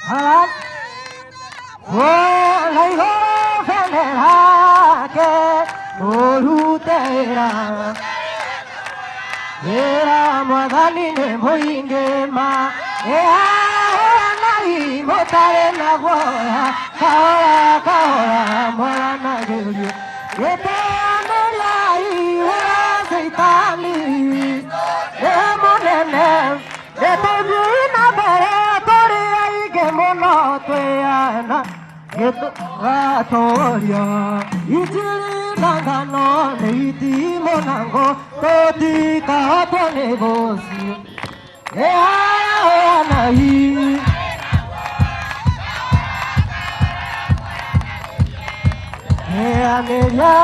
Halat Lai ho phene ha ke Olu tera Vera modani ne moinge ma Ea nai motare na goya Kaora mora na gelu Yete anelai ura seitani Emonene Yete bina bere tori aige mono tueana Yeto ratoria Ichiri nangano neiti monango Toti kahatone bosi Ea nai Ea nelia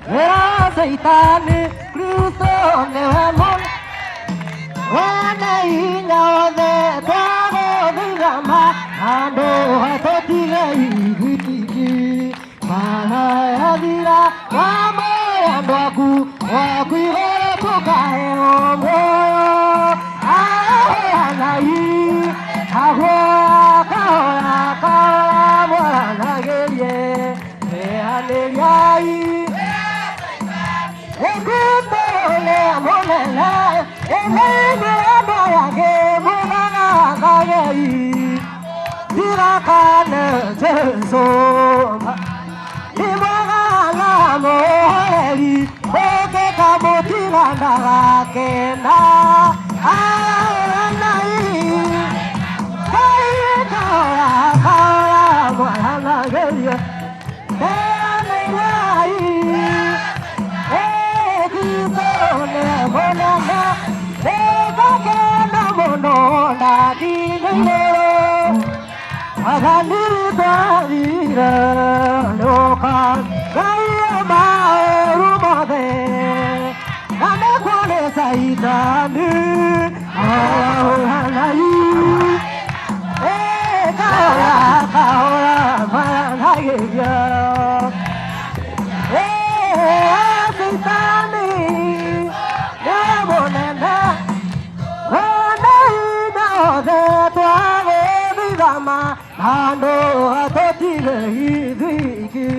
Ea seitani Cristo neamon Wana ina ode Taro digama Ando hatoti gaigitiki Mana adira Wamo andoku Wakuire tukae omoyo Ahanai Ahwa kaora kaora Mora nagerie Ea neliai Ekutole amonela Elene abayage Mugana kagei Tirakane jeso Imagana moheli Oke kamotina narakena Aranai Kai kaora kaora Mwana gerie Ea neliai Ekutole amonela Ekakena monona dinero Aganiri tarira lokan Gaya maurumade Nane kwane saitani Aohanai Kaora kaora managaya Saitani Yamonena Wanai naode tuave vidama Ando atotile hidiki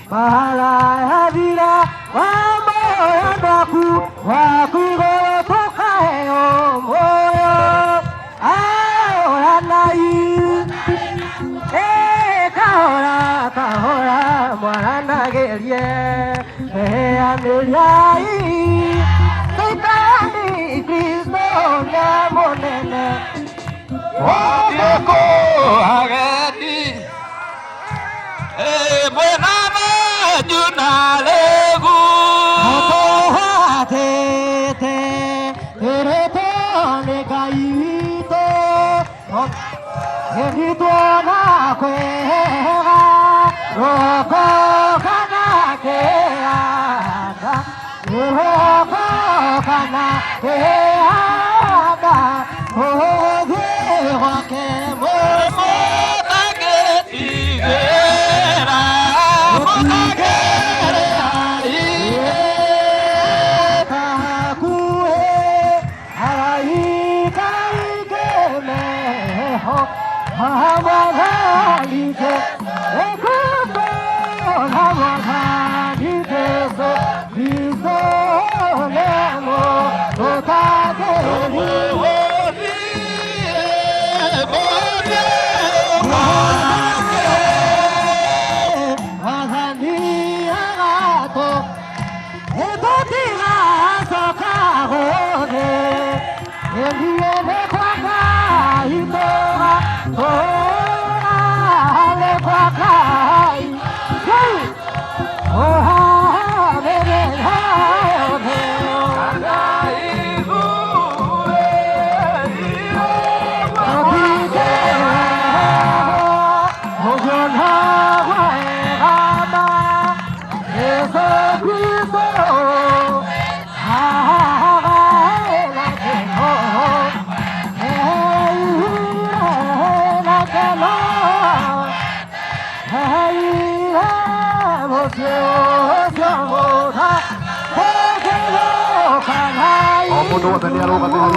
Mahala havira Wamo yandaku Wakugo tokae omoyo Aoranai Kaora kaora mwana gerie Aneliai Saitani Cristo namonene Wadiako agadi Buename junalegu Tete Teretone gaito Erito na kwega Roko kana keada Roko kana keada Oge wake momo Motage igera Motage ari Kakue Harai kaike meho Hamahalike Ekubo Hamahalike So Kristo nemo Otage Mundu wote ni arugambe hali.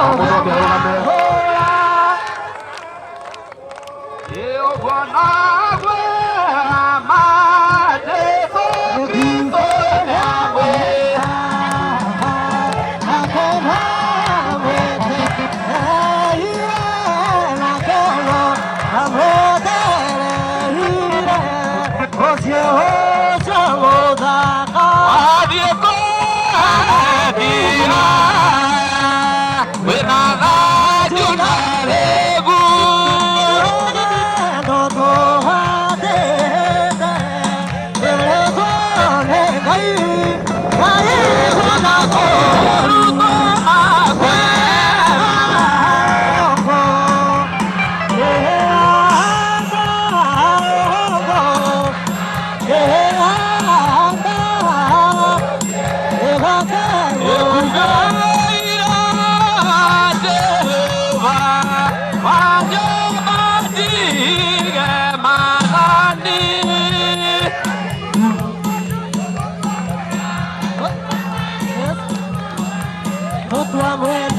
Mundu wote arugambe.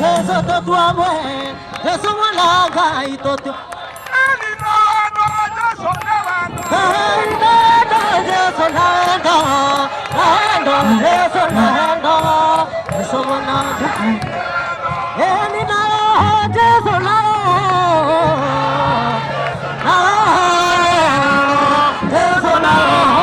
Yeso to tuamwe, Yeso mwalaga ito tu. Yeso lando, Yeso lando, Yeso mwalaga. Eni na Yeso lando, Yeso lando.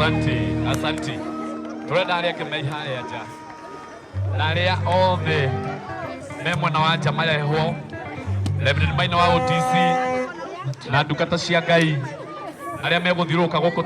Asante. Turenda aria kimeiharia ja. Na aria othe memwe na wanja mareho. Reverend Maina wa OTC na ndungata cia Ngai aria meguthiruka guku